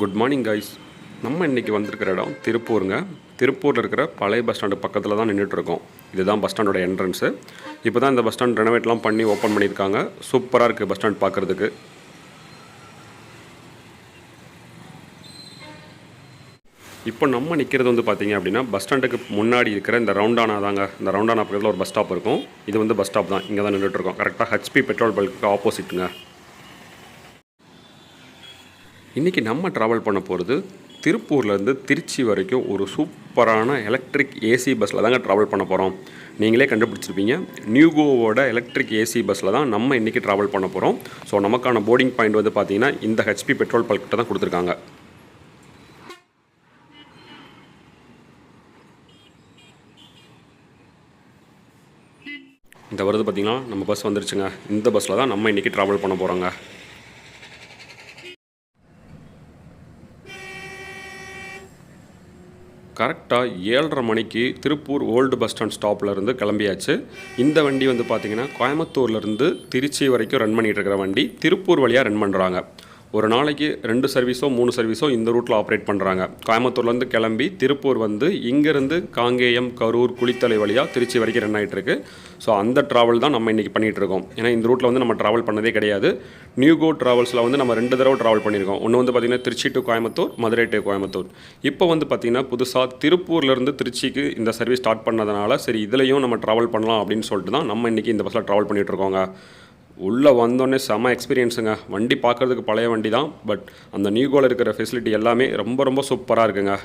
Good morning guys. நம்ம இன்றைக்கி வந்திருக்கிற இடம் திருப்பூருங்க. திருப்பூரில் இருக்கிற பழைய பஸ் ஸ்டாண்டு பக்கத்தில் தான் நின்றுட்டுருக்கோம். இதுதான் பஸ் ஸ்டாண்டோட என்ட்ரன்ஸு. இப்போ தான் இந்த பஸ் ஸ்டாண்ட் ரெனோவேட்லாம் பண்ணி ஓப்பன் பண்ணியிருக்காங்க. சூப்பராக இருக்குது பஸ் ஸ்டாண்ட் பார்க்குறதுக்கு. இப்போ நம்ம நிற்கிறது வந்து பார்த்திங்க அப்படின்னா பஸ் ஸ்டாண்டுக்கு முன்னாடி இருக்கிற இந்த ரவுண்டானா தாங்க. இந்த ரவுண்டானா பக்கத்தில் ஒரு பஸ் ஸ்டாப் இருக்கும். இது வந்து பஸ் ஸ்டாப் தான். இங்கே தான் நின்றுட்டுருக்கோம். கரெக்டாக ஹெச்பி பெட்ரோல் பல்க்கு ஆப்போசிட்டுங்க. இன்றைக்கி நம்ம ட்ராவல் பண்ண போகிறது திருப்பூர்லேருந்து திருச்சி வரைக்கும் ஒரு சூப்பரான எலக்ட்ரிக் ஏசி பஸ்ஸில் தாங்க ட்ராவல் பண்ண போகிறோம். நீங்களே கண்டுபிடிச்சிருப்பீங்க, நியூகோவோட எலக்ட்ரிக் ஏசி பஸ்ஸில் தான் நம்ம இன்றைக்கி ட்ராவல் பண்ண போகிறோம். ஸோ நமக்கான போர்டிங் பாயிண்ட் வந்து பார்த்திங்கன்னா இந்த ஹெச்பி பெட்ரோல் பல்கிட்ட தான் கொடுத்துருக்காங்க. இந்த வருது பார்த்திங்கன்னா நம்ம பஸ் வந்துருச்சுங்க. இந்த பஸ்ஸில் தான் நம்ம இன்றைக்கி ட்ராவல் பண்ண போகிறோங்க. கரெக்டாக 7:30 மணிக்கு திருப்பூர் ஓல்டு பஸ் ஸ்டாண்ட் ஸ்டாப்லேருந்து கிளம்பியாச்சு. இந்த வண்டி வந்து பார்த்திங்கன்னா கோயம்புத்தூர்லேருந்து திருச்சி வரைக்கும் ரன் பண்ணிகிட்டு இருக்கிற வண்டி. திருப்பூர் வழியாக ரன் பண்ணுறாங்க. ஒரு நாளைக்கு 2 சர்வீஸோ 3 சர்வீஸோ இந்த ரூட்டில் ஆப்ரேட் பண்ணுறாங்க. கோயம்புத்தூர்லேருந்து கிளம்பி திருப்பூர் வந்து இங்கேருந்து காங்கேயம், கரூர், குளித்தலை வழியாக திருச்சி வரைக்கும் ரன் ஆகிட்டுருக்கு. ஸோ அந்த ட்ராவல் தான் நம்ம இன்றைக்கி பண்ணிகிட்ருக்கோம். ஏன்னா இந்த ரூட்டில் வந்து நம்ம ட்ராவல் பண்ணதே கிடையாது. நியூகோ ட்ராவல்ஸில் வந்து நம்ம 2 தடவை ட்ராவல் பண்ணியிருக்கோம். ஒன்று வந்து பார்த்திங்கன்னா திருச்சி டு கோயம்புத்தூர், மதுரை டு கோயம்புத்தூர். இப்போ வந்து பார்த்திங்கன்னா புதுசாக திருப்பூர்லேருந்து திருச்சிக்கு இந்த சர்வீஸ் ஸ்டார்ட் பண்ணதுனால சரி இதுலேயும் நம்ம ட்ராவல் பண்ணலாம் அப்படின்னு சொல்லிட்டு தான் நம்ம இன்றைக்கி இந்த பஸ்ஸில் ட்ராவல் பண்ணிகிட்ருக்கோங்க. உள்ளே வந்தோடனே செம எக்ஸ்பீரியன்ஸுங்க. வண்டி பார்க்குறதுக்கு பழைய வண்டி தான், பட் அந்த நியூகோவில் இருக்கிற ஃபெசிலிட்டி எல்லாமே ரொம்ப ரொம்ப சூப்பராக இருக்குங்க.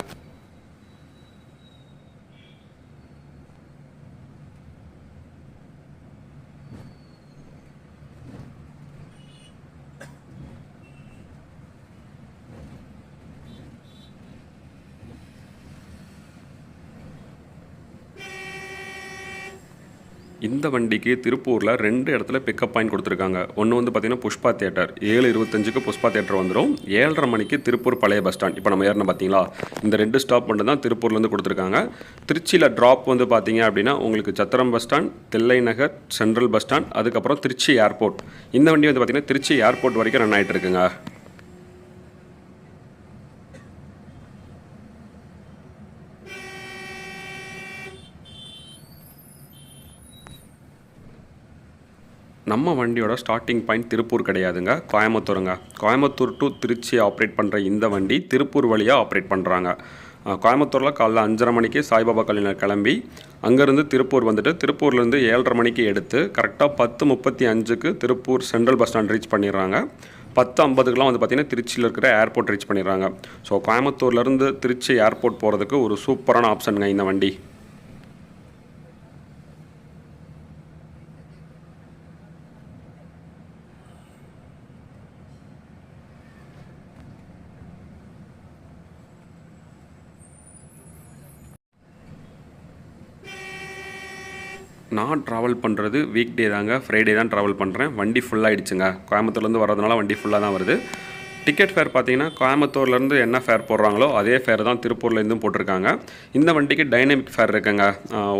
இந்த வண்டிக்கு திருப்பூரில் 2 இடத்துல பிக்கப் பாயிண்ட் கொடுத்துருக்காங்க. ஒன்று வந்து பார்த்திங்கன்னா புஷ்பா தியேட்டர், 7:25க்கு புஷ்பா தியேட்டர் வந்துடும். 7:30 மணிக்கு திருப்பூர் பழைய பஸ் ஸ்டாண்ட். இப்போ நம்ம ஏறின பார்த்தீங்களா, இந்த 2 ஸ்டாப் மட்டும் தான் திருப்பூர்லேருந்து கொடுத்துருக்காங்க. திருச்சியில் ட்ராப் வந்து பார்த்திங்க அப்படின்னா உங்களுக்கு சத்திரம் bus stand, Thillai Nagar, central bus stand, அதுக்கப்புறம் திருச்சி ஏர்போர்ட். இந்த வண்டி வந்து பார்த்திங்கன்னா திருச்சி ஏர்போர்ட் வரைக்கும் ரன் ஆகிட்டு இருக்குங்க. நம்ம வண்டியோட ஸ்டார்டிங் பாயிண்ட் திருப்பூர் கிடையாதுங்க, கோயம்புத்தூருங்க. கோயம்புத்தூர் டு திருச்சி ஆப்ரேட் பண்ணுற இந்த வண்டி திருப்பூர் வழியாக ஆப்ரேட் பண்ணுறாங்க. கோயம்புத்தூரில் காலைல 5:30 மணிக்கு சாய்பாபா கல்யாணம் கிளம்பி அங்கேருந்து திருப்பூர் வந்துட்டு திருப்பூர்லேருந்து 7:30 மணிக்கு எடுத்து கரெக்டாக 10:35க்கு Tiruppur central bus stand reach பண்ணிடுறாங்க. 10:50க்குலாம் வந்து பார்த்திங்கன்னா திருச்சியில் இருக்கிற ஏர்போர்ட் ரீச் பண்ணிடுறாங்க. ஸோ கோயம்புத்தூர்லேருந்து திருச்சி ஏர்போர்ட் போகிறதுக்கு ஒரு சூப்பரான ஆப்ஷனுங்க இந்த வண்டி. நான் ட்ராவல் பண்ணுறது வீக் டே தாங்க, ஃப்ரைடே தான் ட்ராவல் பண்ணுறேன். வண்டி ஃபுல்லாகிடுச்சுங்க. கோயம்புத்தூர்லேருந்து வரதுனால வண்டி ஃபுல்லாக தான் வருது. டிக்கெட் ஃபேர் பார்த்தீங்கன்னா கோயம்புத்தூர்லேருந்து என்ன ஃபேர் போடுறாங்களோ அதே ஃபேர் தான் திருப்பூர்லேருந்தும் போட்டிருக்காங்க. இந்த வண்டிக்கு டைனமிக் ஃபேர் இருக்குங்க.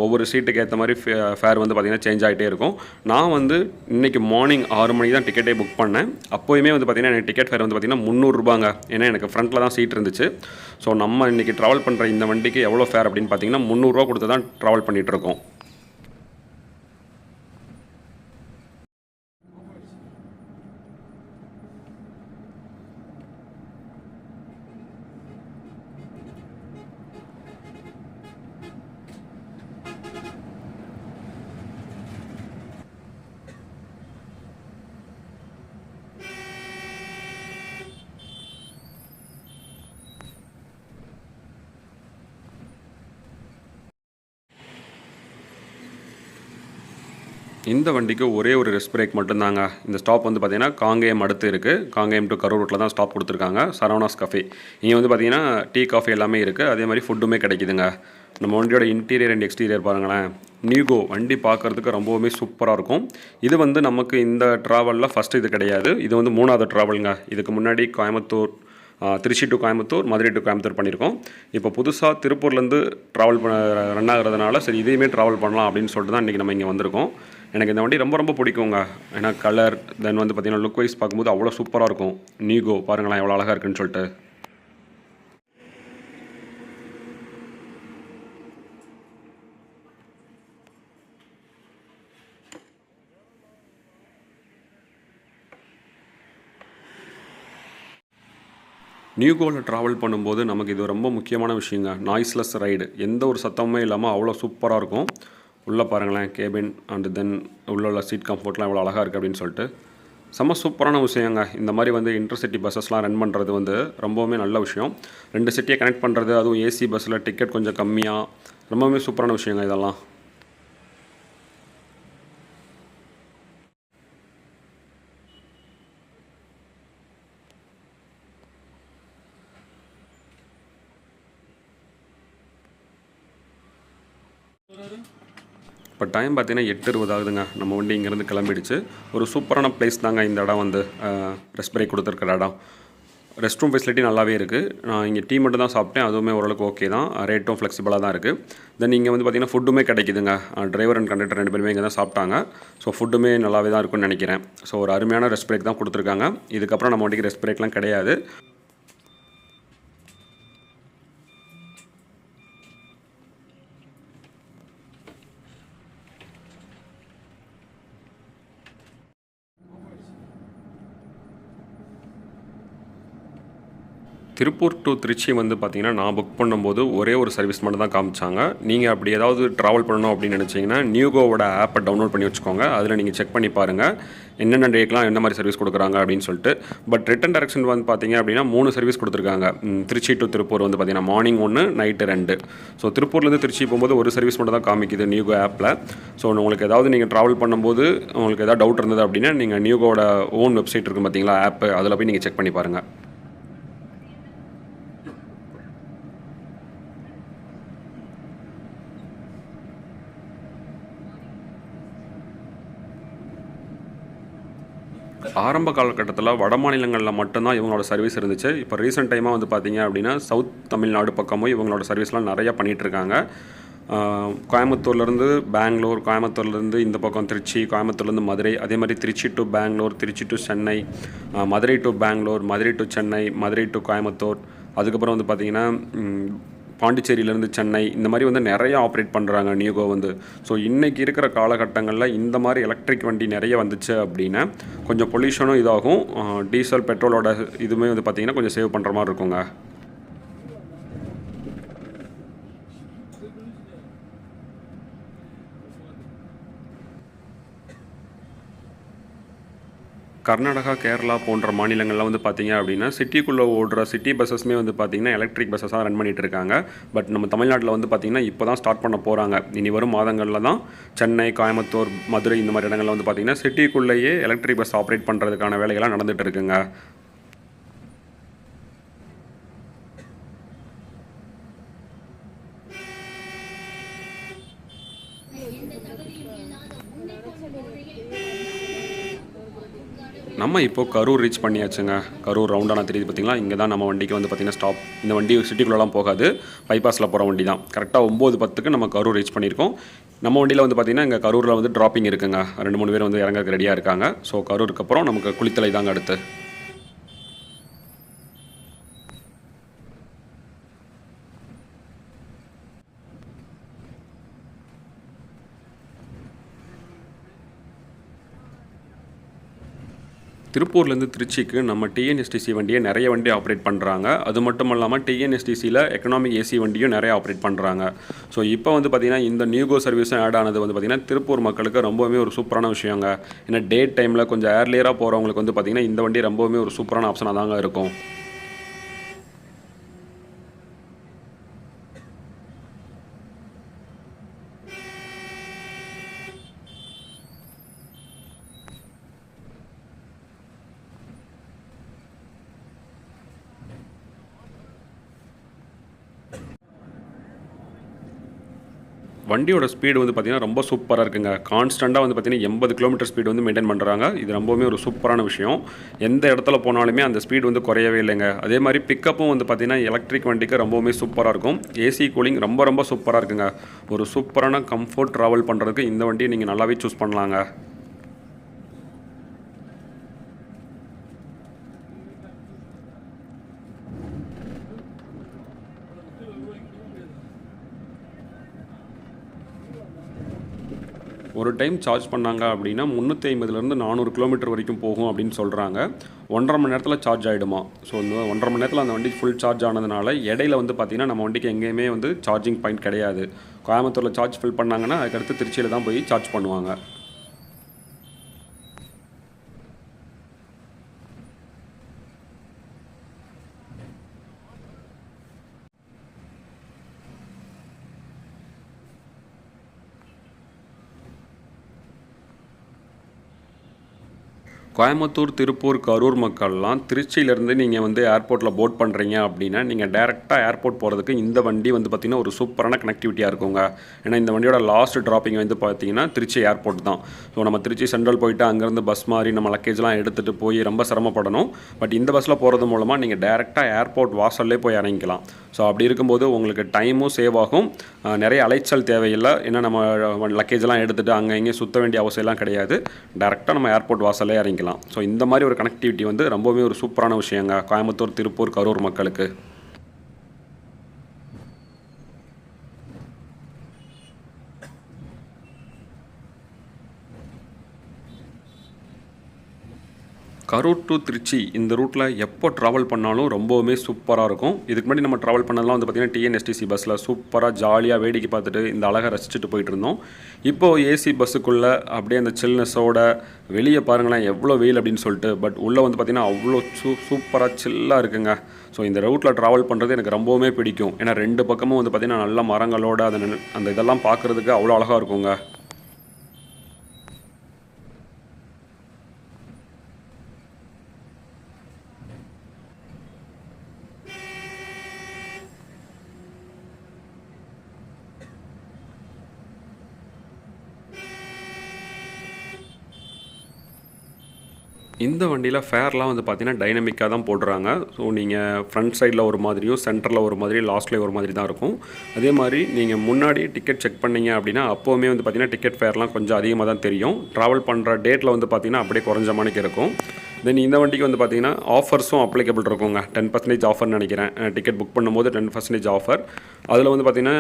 ஒவ்வொரு சீட்டுக்கு ஏற்ற மாதிரி ஃபேர் வந்து பார்த்திங்கன்னா சேஞ்ச் ஆகிட்டே இருக்கும். நான் வந்து இன்றைக்கி மார்னிங் 6 மணிக்கு தான் டிக்கெட்டே புக் பண்ணேன். அப்போயுமே வந்து பார்த்திங்கன்னா எனக்கு டிக்கெட் ஃபேர் வந்து பார்த்திங்கன்னா 300 ரூபாங்க. ஏன்னா எனக்கு ஃப்ரண்ட்டில் தான் சீட் இருந்துச்சு. ஸோ நம்ம இன்றைக்கி ட்ராவல் பண்ணுற இந்த வண்டிக்கு எவ்வளோ ஃபேர் அப்படின்னு பார்த்திங்கன்னா 300 ரூபா கொடுத்து தான் ட்ராவல் பண்ணிகிட்ருக்கோம். இந்த வண்டிக்கு ஒரே ஒரு ரெஸ்ட் பிரேக் மட்டும்தாங்க. இந்த ஸ்டாப் வந்து பார்த்திங்கன்னா காங்கேயம் அடுத்து இருக்குது. காங்கேயம் டு கரூர் ரோட்டில் தான் ஸ்டாப் கொடுத்துருக்காங்க. சரவணாஸ் கஃபே. இங்கே வந்து பார்த்திங்கன்னா டீ, காஃபி எல்லாமே இருக்குது. அதே மாதிரி ஃபுட்டுமே கிடைக்குதுங்க. நம்ம வண்டியோட இன்டீரியர் அண்ட் எக்ஸ்டீரியர் பாருங்களேன். நியூகோ வண்டி பார்க்குறதுக்கு ரொம்பவுமே சூப்பராக இருக்கும். இது வந்து நமக்கு இந்த ட்ராவலில் ஃபஸ்ட்டு இது கிடையாது. இது வந்து 3வது ட்ராவலுங்க. இதுக்கு முன்னாடி கோயம்புத்தூர், திருச்சி டு கோயம்புத்தூர், மதுரை டு கோயம்புத்தூர் பண்ணியிருக்கோம். இப்போ புதுசாக திருப்பூர்லேருந்து ட்ராவல் ரன் ஆகிறதுனால சரி இதையுமே ட்ராவல் பண்ணலாம் அப்படின்னு சொல்லிட்டு தான் இன்றைக்கி நம்ம இங்கே வந்திருக்கோம். எனக்கு இந்த வண்டி ரொம்ப ரொம்ப பிடிக்குங்க. ஏன்னா கலர் தென் வந்து பார்த்திங்கன்னா லுக் வைஸ் பார்க்கும்போது அவ்வளோ சூப்பராக இருக்கும். நியூகோ பாருங்களேன் எவ்வளோ அழகாக இருக்குன்னு சொல்லிட்டு. நியூகோவில் ட்ராவல் பண்ணும்போது நமக்கு இது ரொம்ப முக்கியமான விஷயங்க. Noiseless ride. எந்த ஒரு சத்தமுமே இல்லாமல் அவ்வளோ சூப்பராக இருக்கும். உள்ளே பாருங்களேன் கேபின் அண்ட் தென் உள்ள சீட் கம்ஃபர்ட்லாம் எவ்வளோ அழகாக இருக்குது அப்படின்னு சொல்லிட்டு. செம்ம சூப்பரான விஷயங்க. இந்த மாதிரி வந்து இன்டர்சிட்டி பஸ்ஸஸ்லாம் ரன் பண்ணுறது வந்து ரொம்பவுமே நல்ல விஷயம். 2 சிட்டியை கனெக்ட் பண்ணுறது, அதுவும் ஏசி பஸ்ஸில் டிக்கெட் கொஞ்சம் கம்மியாக, ரொம்பவுமே சூப்பரான விஷயங்க இதெல்லாம். இப்போ டைம் பார்த்தீங்கன்னா 8:20 ஆகுதுங்க. நம்ம வண்டி இங்கேருந்து கிளம்பிடுச்சு. ஒரு சூப்பரான பிளேஸ் தாங்க இந்த இடம் வந்து ரெஸ்ட் பிரேக் கொடுத்துருக்குற இடம். ரெஸ்ட் ரூம் ஃபெசிலிட்டி நல்லாவே இருக்குது. நான் இங்கே டீ மட்டும் தான் சாப்பிட்டேன். அதுவுமே ஓரளவுக்கு ஓகே தான். ரேட்டும் ஃப்ளெக்சிபிளாக தான் இருக்குது. தென் இங்கே வந்து பார்த்திங்கன்னா ஃபுட்டுமே கிடைக்குதுங்க. டிரைவர் அண்ட் கண்டக்டர் 2 பேருமே இங்கே தான் சாப்பிட்டாங்க. ஸோ ஃபுட்டுமே நல்லாவே தான் இருக்கும்னு நினைக்கிறேன். ஸோ ஒரு அருமையான ரெஸ்ட் பிரேக் தான் கொடுத்துருக்காங்க. இதுக்கப்புறம் நம்ம வண்டிக்கு ரெஸ்ட் பிரேக்லாம் கிடையாது. திருப்பூர் டு திருச்சி வந்து பார்த்திங்கன்னா நான் புக் பண்ணும்போது ஒரே ஒரு சர்வீஸ் மட்டும் தான் காமிச்சாங்க. நீங்கள் அப்படி ஏதாவது ட்ராவல் பண்ணணும் அப்படின்னு நினச்சிங்கன்னா நியூகோவோட ஆப்பை டவுன்லோட் பண்ணி வச்சுக்கோங்க. அதில் நீங்கள் செக் பண்ணி பாருங்கள் என்னென்ன டேக்கெலாம் என்ன மாதிரி சர்வீஸ் கொடுக்குறாங்க அப்படின்னு சொல்லிட்டு. பட் ரிட்டன் டைரக்ஷன் வந்து பார்த்திங்க அப்படின்னா 3 சர்வீஸ் கொடுத்துருக்காங்க. திருச்சி டு திருப்பூர் வந்து பார்த்திங்கன்னா மார்னிங் 1, நைட்டு 2. ஸோ திருப்பூர்லேருந்து திருச்சி போகும்போது ஒரு சர்வீஸ் மட்டும் தான் காமிக்குது நியூகோ ஆப்பில். ஸோ உங்களுக்கு ஏதாவது நீங்கள் ட்ராவல் பண்ணும்போது உங்களுக்கு ஏதாவது டவுட் இருந்தது அப்படின்னா நீங்கள் நியூகோட ஓன் வெப்சைட் இருக்கும் பார்த்தீங்களா ஆப்பு, அதில் போய் நீங்கள் செக் பண்ணி பாருங்கள். ஆரம்ப காலகட்டத்தில் வட மாநிலங்களில் மட்டும்தான் இவங்களோட சர்வீஸ் இருந்துச்சு. இப்போ ரீசெண்ட் டைமாக வந்து பார்த்திங்க அப்படின்னா சவுத் தமிழ்நாடு பக்கமும் இவங்களோட சர்வீஸ்லாம் நிறையா பண்ணிகிட்ருக்காங்க. கோயம்புத்தூர்லேருந்து பெங்களூர், கோயம்புத்தூர்லேருந்து இந்த பக்கம் திருச்சி, கோயம்புத்தூர்லேருந்து மதுரை, அதே மாதிரி Trichy to Bangalore, Trichy to Chennai, Madurai to Bangalore, Madurai to Chennai, Madurai to Coimbatore, அதுக்கப்புறம் வந்து பார்த்திங்கன்னா பாண்டிச்சேரியிலேருந்து சென்னை, இந்த மாதிரி வந்து நிறைய ஆப்ரேட் பண்ணுறாங்க நியூகோ வந்து. ஸோ இன்றைக்கி இருக்கிற காலகட்டங்களில் இந்த மாதிரி எலக்ட்ரிக் வண்டி நிறைய வந்துச்சு அப்படின்னா கொஞ்சம் பொல்யூஷனும் இதாகும். டீசல் பெட்ரோலோட இதுவுமே வந்து பார்த்திங்கன்னா கொஞ்சம் சேவ் பண்ணுற மாதிரி இருக்குங்க. கர்நாடகா, கேரளா போன்ற மாநிலங்கள்லாம் வந்து பார்த்திங்க அப்படின்னா சிட்டிக்குள்ளே ஓடுற சிட்டி பஸ்ஸஸ்மே வந்து பார்த்திங்கன்னா எலக்ட்ரிக் பஸ்ஸஸாக ரன் பண்ணிகிட்டு இருக்காங்க. பட் நம்ம தமிழ்நாட்டில் வந்து பார்த்திங்கன்னா இப்போ தான் ஸ்டார்ட் பண்ண போகிறாங்க. இனி வரும் மாதங்களில் தான் சென்னை, கோயம்புத்தூர், மதுரை இந்த மாதிரி இடங்களில் வந்து பார்த்திங்கன்னா சிட்டிக்குள்ளேயே எலக்ட்ரிக் பஸ் ஆப்ரேட் பண்ணுறதுக்கான வேலைகள்லாம் நடந்துகிட்டு இருக்குங்க. நம்ம இப்போது கரூர் ரீச் பண்ணியாச்சுங்க. கரூர் ரவுண்டான தெரியுது பார்த்திங்களா, இங்கே தான் நம்ம வண்டிக்கு வந்து பார்த்திங்கன்னா ஸ்டாப். இந்த வண்டி சிட்டிக்குள்ளெலாம் போகாது, பைபாஸில் போகிற வண்டி தான். கரெக்டாக 9:10க்கு நம்ம கரூர் ரீச் பண்ணியிருக்கோம். நம்ம வண்டியில் வந்து பார்த்திங்கன்னா இங்கே கரூரில் வந்து ட்ராப்பிங் இருக்குங்க. 2-3 பேர் வந்து இறங்க ரெடியாக இருக்காங்க. ஸோ கரூருக்கு அப்புறம் நமக்கு குளித்தலை தாங்க அடுத்து. திருப்பூர்லேருந்து திருச்சிக்கு நம்ம டிஎன்எஸ்டிசி வண்டியை நிறைய வண்டி ஆப்ரேட் பண்ணுறாங்க. அது மட்டும் இல்லாமல் டிஎன்எஸ்டிசியில் எக்கனாமிக் ஏசி வண்டியும் நிறைய ஆப்ரேட் பண்ணுறாங்க. ஸோ இப்போ வந்து பார்த்திங்கன்னா இந்த நியூகோ சர்வீஸும் ஆட் ஆனது வந்து பார்த்திங்கன்னா திருப்பூர் மக்களுக்கு ரொம்பவுமே ஒரு சூப்பரான விஷயங்க. ஏன்னா டே டைமில் கொஞ்சம் ஏர்லியராக போகிறவங்களுக்கு வந்து பார்த்திங்கன்னா இந்த வண்டி ரொம்பவுமே ஒரு சூப்பரான ஆப்ஷனாக தாங்க இருக்கும். வண்டியோட ஸ்பீடு வந்து பார்த்திங்கன்னா ரொம்ப சூப்பராக இருக்குங்க. கான்ஸ்டண்ட்டாக வந்து பார்த்திங்கன்னா 80 கிலோமீட்டர் ஸ்பீடு வந்து மெயின்டைன் பண்ணுறாங்க. இது ரொம்பவுமே ஒரு சூப்பரான விஷயம். எந்த இடத்துல போனாலுமே அந்த ஸ்பீடு வந்து குறையவே இல்லைங்க. அதே மாதிரி பிக்கப்பும் வந்து பார்த்திங்கன்னா எலக்ட்ரிக் வண்டிக்கு ரொம்பவுமே சூப்பராக இருக்கும். ஏசி கூலிங் ரொம்ப ரொம்ப சூப்பராக இருக்குங்க. ஒரு சூப்பரான கம்ஃபர்ட் ட்ராவல் பண்ணுறதுக்கு இந்த வண்டியை நீங்கள் நல்லாவே சூஸ் பண்ணலாங்க. ஒரு டைம் சார்ஜ் பண்ணாங்க அப்படின்னா 350லேருந்து 400 கிலோமீட்டர் வரைக்கும் போகும் அப்படின்னு சொல்கிறாங்க. 1.5 மணி நேரத்தில் சார்ஜ் ஆகிடுமா. ஸோ இந்த 1.5 மணி நேரத்தில் அந்த வண்டி ஃபுல் சார்ஜ் ஆனதுனால இடையில வந்து பார்த்திங்கன்னா நம்ம வண்டிக்கு எங்கேயுமே வந்து சார்ஜிங் பாயிண்ட் கிடையாது. கோயம்புத்தூரில் சார்ஜ் ஃபில் பண்ணாங்கன்னா அதுக்கடுத்து திருச்சியில் தான் போய் சார்ஜ் பண்ணுவாங்க. கோயம்புத்தூர், திருப்பூர், கரூர் மக்கள்லாம் திருச்சியிலேருந்து நீங்கள் வந்து ஏர்போர்ட்டில் போட் பண்ணுறீங்க அப்படின்னா நீங்கள் டேரெக்டாக ஏர்போர்ட் போகிறதுக்கு இந்த வண்டி வந்து பார்த்திங்கன்னா ஒரு சூப்பரான கனெக்டிவிட்டியாக இருக்குங்க. ஏன்னா இந்த வண்டியோட லாஸ்ட் ட்ராப்பிங் வந்து பார்த்திங்கன்னா திருச்சி ஏர்போர்ட் தான். ஸோ நம்ம திருச்சி சென்ட்ரல் போயிட்டு அங்கேருந்து பஸ் மாதிரி நம்ம லக்கேஜ்லாம் எடுத்துகிட்டு போய் ரொம்ப சிரமப்படணும். பட் இந்த பஸ்ஸில் போகிறது மூலமாக நீங்கள் டேரெக்டாக ஏர்போர்ட் வாசல்லே போய் இறங்கிக்கலாம். ஸோ அப்படி இருக்கும்போது உங்களுக்கு டைமும் சேவ் ஆகும், நிறைய அலைச்சல் தேவையில்லை. ஏன்னா நம்ம லக்கேஜெலாம் எடுத்துகிட்டு அங்கே இங்கே சுற்ற வேண்டிய அவசியம்லாம் கிடையாது. டேரெக்டாக நம்ம ஏர்போர்ட் வாசல்லே இறங்கிக்கலாம். ஸோ இந்த மாதிரி ஒரு கனெக்டிவிட்டி வந்து ரொம்பவே ஒரு சூப்பரான விஷயங்க கோயம்புத்தூர், திருப்பூர், கரூர் மக்களுக்கு. கரூர் டு திருச்சி இந்த ரூட்டில் எப்போ ட்ராவல் பண்ணாலும் ரொம்பவுமே சூப்பராக இருக்கும். இதுக்கு முன்னாடி நம்ம ட்ராவல் பண்ணதெல்லாம் வந்து பார்த்திங்கன்னா டிஎன்எஸ்டிசி பஸ்ஸில் சூப்பராக ஜாலியாக வேடிக்கை பார்த்துட்டு இந்த அழகை ரசிச்சுட்டு போயிட்டு இருந்தோம். இப்போது ஏசி பஸ்ஸுக்குள்ளே அப்படியே அந்த சில்னஸோட வெளியே பாருங்களேன் எவ்வளோ வெயில் அப்படின்னு சொல்லிட்டு. பட் உள்ளே வந்து பார்த்திங்கன்னா அவ்வளோ சூப்பராக சில்லாக இருக்குங்க. ஸோ இந்த ரூட்டில் ட்ராவல் பண்ணுறது எனக்கு ரொம்பவுமே பிடிக்கும். ஏன்னா 2 பக்கமும் வந்து பார்த்திங்கன்னா நல்ல மரங்களோட அந்த இதெல்லாம் பார்க்குறதுக்கு அவ்வளோ அழகாக இருக்குங்க. இந்த வண்டியில் ஃபேர்லாம் வந்து பார்த்திங்கன்னா டைனமிக்காக தான் போடுறாங்க. ஸோ நீங்கள் ஃப்ரண்ட் சைடில் ஒரு மாதிரியும் சென்டரில் ஒரு மாதிரி லாஸ்ட்டில் ஒரு மாதிரி தான் இருக்கும். அதே மாதிரி நீங்கள் முன்னாடி டிக்கெட் செக் பண்ணீங்க அப்படின்னா அப்போவுமே வந்து பார்த்திங்கன்னா டிக்கெட் ஃபேர்லாம் கொஞ்சம் அதிகமாக தான் தெரியும். ட்ராவல் பண்ணுற டேட்டில் வந்து பார்த்திங்கன்னா அப்படியே குறைஞ்ச மணிக்கு இருக்கும். தென் இந்த வண்டிக்கு வந்து பார்த்திங்கன்னா ஆஃபர்ஸும் அப்ளிகபிள் இருக்குங்க. 10% ஆஃபர்னு நினைக்கிறேன். டிக்கெட் புக் பண்ணும்போது 10% ஆஃபர். அதில் வந்து பார்த்திங்கன்னா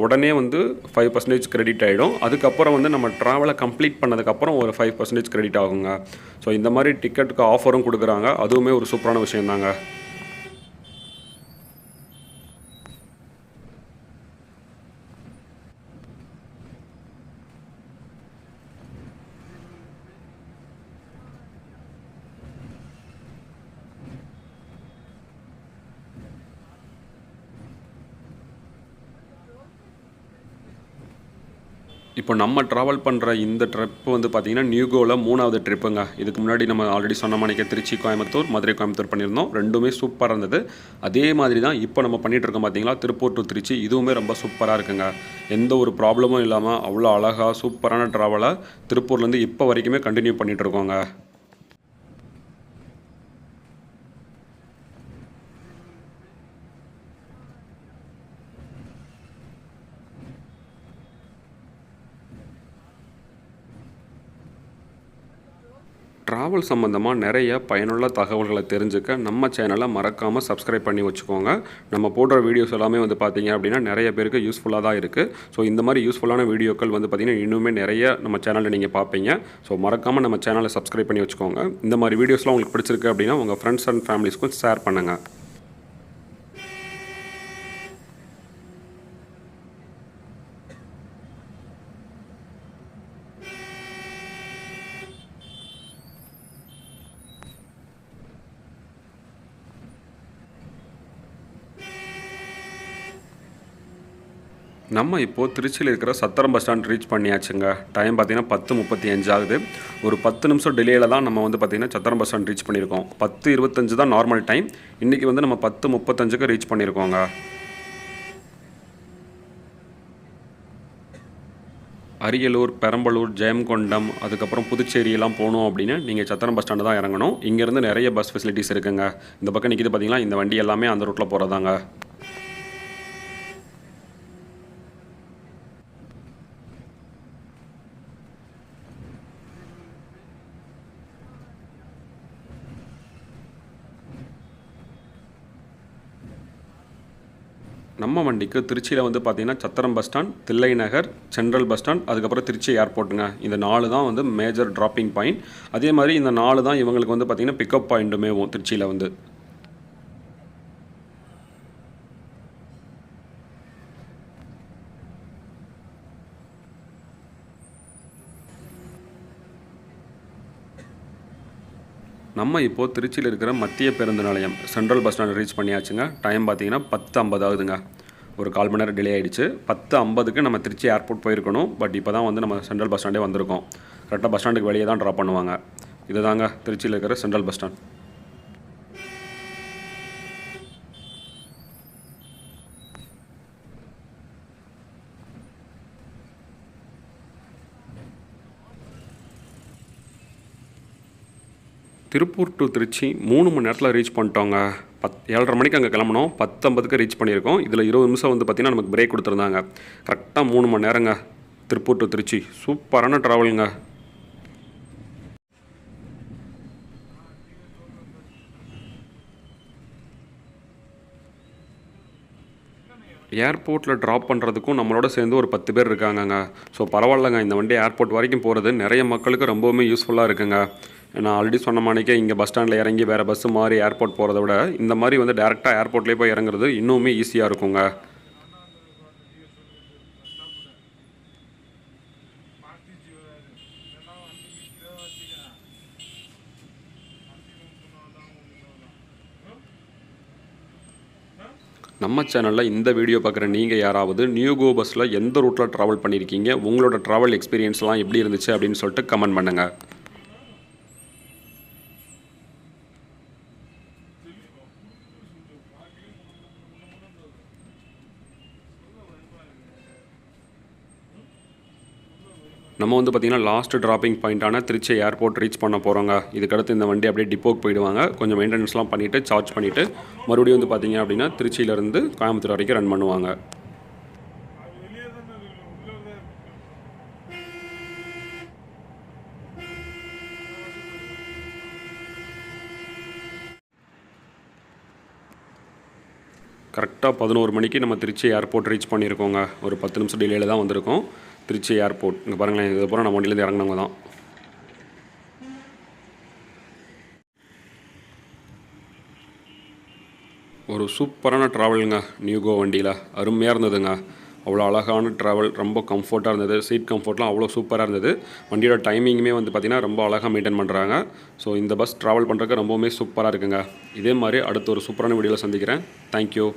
உடனே வந்து 5% கிரெடிட் ஆகிடும். அதுக்கப்புறம் வந்து நம்ம ட்ராவலை கம்ப்ளீட் பண்ணதுக்கப்புறம் ஒரு 5% கிரெடிட் ஆகுங்க. ஸோ இந்த மாதிரி டிக்கெட்டுக்கு ஆஃபரும் கொடுக்குறாங்க. அதுவுமே ஒரு சூப்பரான விஷயம் தாங்க. இப்போ நம்ம ட்ராவல் பண்ணுற இந்த ட்ரிப்பு வந்து பார்த்திங்கன்னா நியூகோவில் 3வது ட்ரிப்புங்க. இதுக்கு முன்னாடி நம்ம ஆல்ரெடி சொன்ன மணிக்கு திருச்சி கோயம்புத்தூர், மதுரை கோயம்புத்தூர் பண்ணியிருந்தோம். 2மே சூப்பராக இருந்தது. அதே மாதிரி தான் இப்போ நம்ம பண்ணிகிட்டு இருக்கோம் பார்த்திங்களா, திருப்பூர் டு திருச்சி. இதுவுமே ரொம்ப சூப்பராக இருக்குங்க. எந்த ஒரு ப்ராப்ளமும் இல்லாமல் அவ்வளோ அழகாக சூப்பரான ட்ராவலை திருப்பூர்லேருந்து இப்போ வரைக்குமே கண்டினியூ பண்ணிகிட்டு இருக்கோங்க. ட்ராவல் சம்மந்தமாக நிறைய பயனுள்ள தகவல்களை தெரிஞ்சுக்க நம்ம சேனலை மறக்காமல் சப்ஸ்கிரைப் பண்ணி வச்சுக்கோங்க. நம்ம போடுற வீடியோஸ் எல்லாமே வந்து பார்த்திங்க அப்படின்னா நிறைய பேருக்கு யூஸ்ஃபுல்லாக தான் இருக்குது. ஸோ இந்த மாதிரி யூஸ்ஃபுல்லான வீடியோக்கள் வந்து பார்த்திங்கன்னா இன்னுமே நிறைய நம்ம சேனலில் நீங்கள் பார்ப்பீங்க. ஸோ மறக்காமல் நம்ம சேனலை சப்ஸ்கிரைப் பண்ணி வச்சுக்கோங்க. இந்த மாதிரி வீடியோஸ்லாம் உங்களுக்கு பிடிச்சிருக்கு அப்படின்னா உங்கள் ஃப்ரெண்ட்ஸ் அண்ட் ஃபேமிலிஸ்க்கும் ஷேர் பண்ணுங்கள். நம்ம இப்போது திருச்சியில் இருக்கிற சத்திரம் பஸ் ஸ்டாண்ட் ரீச் பண்ணியாச்சுங்க. டைம் பார்த்திங்கன்னா 10:35 ஆகுது. ஒரு 10 நிமிஷம் டிலேயில் தான் நம்ம வந்து பார்த்திங்கன்னா சத்திரம் பஸ் ஸ்டாண்ட் ரீச் பண்ணியிருக்கோம். 10:25 தான் நார்மல் டைம். இன்றைக்கி வந்து நம்ம 10:35க்கு ரீச் பண்ணியிருக்கோங்க. அரியலூர், பெரம்பலூர், ஜெயங்கொண்டம், அதுக்கப்புறம் புதுச்சேரியெல்லாம் போகணும் அப்படின்னா நீங்கள் சத்திரம் பஸ் ஸ்டாண்டு தான் இறங்கணும். இங்கேருந்து நிறைய பஸ் ஃபெசிலிட்டிஸ் இருக்குங்க. இந்த பக்கம் நிற்கிது பார்த்திங்களா, இந்த வண்டி எல்லாமே அந்த ரூட்டில் போகிறதாங்க. நம்ம வண்டிக்கு திருச்சியில் வந்து பார்த்திங்கன்னா சத்திரம் bus stand, Thillai Nagar, central bus stand, அதுக்கப்புறம் திருச்சி ஏர்போர்ட்டுங்க. இந்த 4 தான் வந்து மேஜர் ட்ராப்பிங் பாயிண்ட். அதே மாதிரி இந்த 4 தான் இவங்களுக்கு வந்து பார்த்திங்கன்னா பிக்கப் பாயிண்ட்டுமேவும் திருச்சியில் வந்து. நம்ம இப்போது திருச்சியில் இருக்கிற மத்திய பேருந்து நிலையம் சென்ட்ரல் பஸ் ஸ்டாண்ட் ரீச் பண்ணியாச்சுங்க. டைம் பார்த்தீங்கன்னா 10:50 ஆகுதுங்க. ஒரு 1/4 மணி நேரம் டிலே ஆகிடுச்சு. 10:50க்கு நம்ம திருச்சி ஏர்போர்ட் போயிருக்கணும். பட் இப்போ தான் வந்து நம்ம சென்ட்ரல் பஸ் ஸ்டாண்டே வந்திருக்கோம். கரெக்டாக பஸ் ஸ்டாண்டுக்கு வெளியே தான் ட்ராப் பண்ணுவாங்க. இது தாங்க திருச்சியில் இருக்கிற central bus stand. Tiruppur to Trichy 3 மணி நேரத்தில் ரீச் பண்ணிட்டோங்க. 7:30 மணிக்கு அங்கே கிளம்பணும். 10:50க்கு ரீச் பண்ணியிருக்கோம். இதில் 20 நிமிஷம் வந்து பார்த்திங்கன்னா நமக்கு பிரேக் கொடுத்துருந்தாங்க. கரெக்டாக 3 மணி நேரங்க திருப்பூர் டு திருச்சி. சூப்பரான ட்ராவலுங்க. ஏர்போர்ட்டில் ட்ராப் பண்ணுறதுக்கும் நம்மளோட சேர்ந்து ஒரு 10 பேர் இருக்காங்கங்க. ஸோ பரவாயில்லைங்க, இந்த வண்டி ஏர்போர்ட் வரைக்கும் போகிறது நிறைய மக்களுக்கு ரொம்பவுமே யூஸ்ஃபுல்லாக இருக்குங்க. நான் ஆல்ரெடி சொன்ன மாணிக்கே இங்கே பஸ் ஸ்டாண்டில் இறங்கி வேறு பஸ்ஸு மாறி ஏர்போர்ட் போகிறத விட இந்த மாதிரி வந்து டேரெக்டாக ஏர்போர்ட்லேயே போய் இறங்குறது இன்னுமே ஈஸியாக இருக்குங்க. நம்ம சேனலில் இந்த வீடியோ பார்க்குற நீங்கள் யாராவது நியூகோ பஸ்ஸில் எந்த ரூட்டில் ட்ராவல் பண்ணியிருக்கீங்க, உங்களோட ட்ராவல் எக்ஸ்பீரியன்ஸ்லாம் எப்படி இருந்துச்சு அப்படின்னு சொல்லிட்டு கமெண்ட் பண்ணுங்கள். நம்ம வந்து பார்த்திங்கன்னா லாஸ்ட் ட்ராப்பிங் பாயிண்ட்டான திருச்சி ஏர்போர்ட் ரீச் பண்ண போகிறோங்க. இதுக்கடுத்து இந்த வண்டி அப்படியே டிப்போக்கு போயிடுவாங்க. கொஞ்சம் மெயின்டெனன்ஸ்லாம் பண்ணிவிட்டு சார்ஜ் பண்ணிவிட்டு மறுபடியும் வந்து பார்த்திங்க அப்படின்னா திருச்சியிலேருந்து கோயம்புத்தூர் வரைக்கும் ரன் பண்ணுவாங்க. கரெக்டாக 11 மணிக்கு நம்ம திருச்சி ஏர்போர்ட் ரீச் பண்ணியிருக்கோங்க. ஒரு 10 நிமிஷம் டிலேயில் தான் வந்திருக்கோம். திருச்சி ஏர்போர்ட் இங்கே பாருங்களேன். இதுக்கப்புறம் நம்ம வண்டியிலேருந்து இறங்கினவங்க தான். ஒரு சூப்பரான ட்ராவலுங்க நியூகோ வண்டியில். அருமையாக இருந்ததுங்க. அவ்வளோ அழகான ட்ராவல், ரொம்ப கம்ஃபர்ட்டாக இருந்தது. சீட் கம்ஃபர்ட்லாம் அவ்வளோ சூப்பராக இருந்தது. வண்டியோட டைமிங்குமே வந்து பார்த்திங்கன்னா ரொம்ப அழகாக மெயின்டைன் பண்ணுறாங்க. ஸோ இந்த பஸ் ட்ராவல் பண்ணுறதுக்கு ரொம்பவுமே சூப்பராக இருக்குங்க. இதே மாதிரி அடுத்த ஒரு சூப்பரான வீடியோவில் சந்திக்கிறேன். தேங்க்யூ.